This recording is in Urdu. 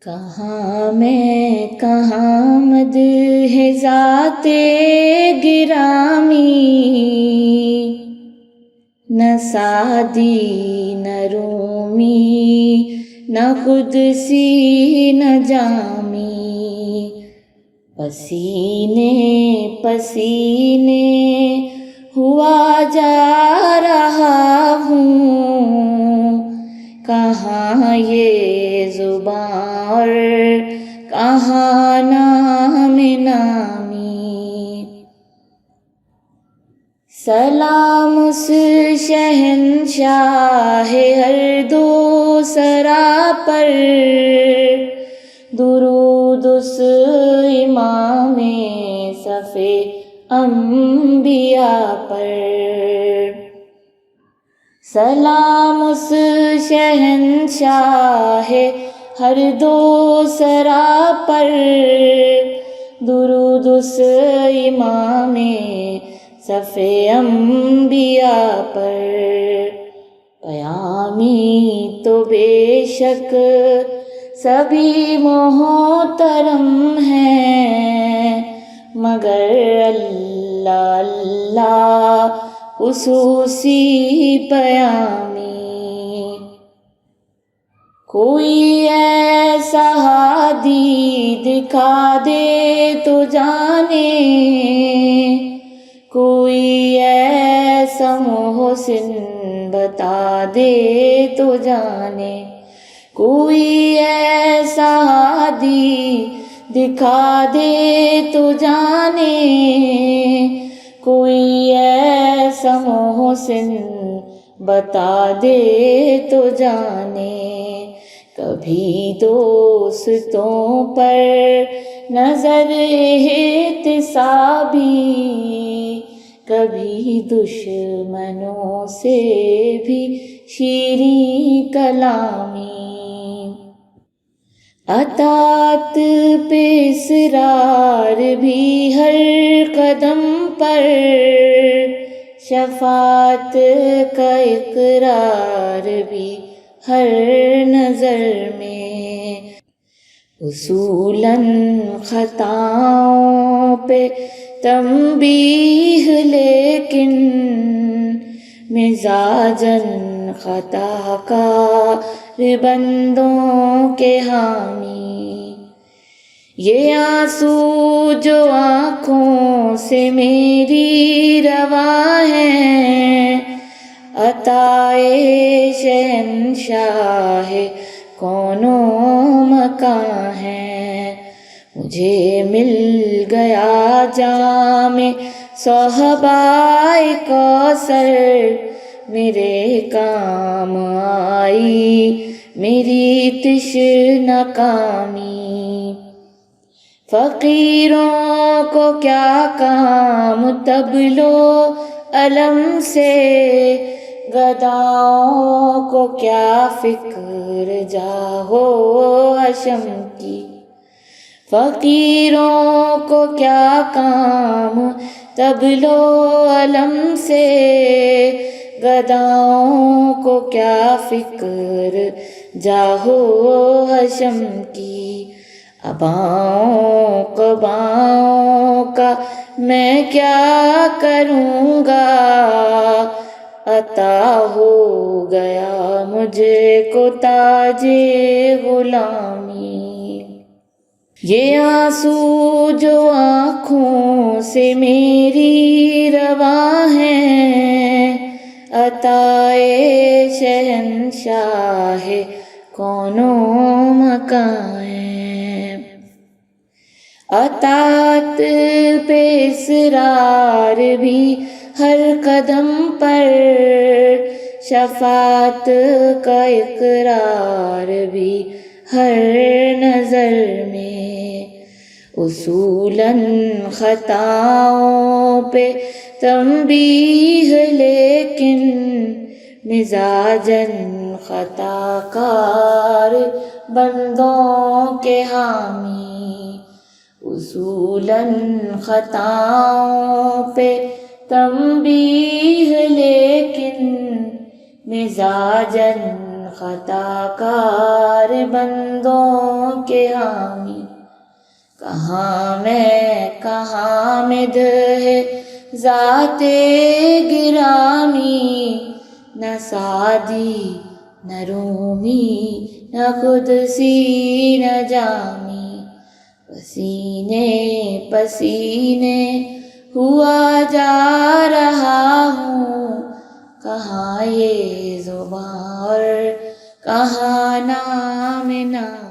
کہاں میں کہاں مد ہے ذات گرامی، نہ سعدی نہ رومی نہ قدسی نہ جامی، پسینے پسینے ہوا جا رہا ہوں، کہاں یہ زباں اور کہاں نام نامی۔ سلام اس شہنشاہ ہر دو سرا پر، درود اس امام صف انبیاء پر، سلام اس شہنشاہ ہر دو سرا پر، درود اس امام صف انبیاء پر۔ پیامی تو بے شک سبھی محترم ہیں، مگر اللہ اللہ خصوصی پیامی۔ کوئی ایسا ہادی دکھا دے تو جانے، کوئی ایسا محسن بتا دے تو جانے، کوئی ایسا ہادی دکھا دے تو جانے، کوئی ایسا محسن بتا دے تو جانے۔ کبھی دوستوں پر نظر احتسابی، کبھی دشمنوں سے بھی شیریں کلامی، اطاعت پہ اصرار بھی ہر قدم پر، شفاعت کا اقرار بھی ہر نظر میں، اصولاً خطاؤں پہ تنبیہ لیکن مزاجاً خطا کار بندوں کے حامی۔ یہ آنسو جو آنکھوں سے میری رواں ہے، عطائے شہنشاہ کون و مکاں ہے، مجھے مل گیا جام صحبائے کوثر، میرے کام آئی میری تشنہ کامی۔ فقیروں کو کیا کام طبلو علم سے، گداؤں کو کیا فکر جاہو حشم کی، فقیروں کو کیا کام طبلو علم سے، گداؤں کو کیا فکر جاہو حشم کی۔ اباؤں قباؤں کا میں کیا کروں گا، عطا ہو گیا مجھے کو تاج غلامی۔ یہ آنسو جو آنکھوں سے میری رواں ہیں، عطائے شہنشاہ کون و مکاں ہے، اطاعت پہ اصرار بھی ہر قدم پر، شفاعت کا اقرار بھی ہر نظر میں، اصولاً خطاؤں پہ تنبیہ لیکن مزاجاً خطا کار بندوں کے حامی، اصولاً خطاؤں پہ تنبیہ لیکن مزاجاً خطا کار بندوں کے حامی، کہاں میں کہاں مد ہے ذات گرامی، نہ سعدی نہ رومی نہ قدسی نہ جامی، پسینے پسینے ہوا جا رہا ہوں، کہاں یہ زبان اور کہاں نام نام۔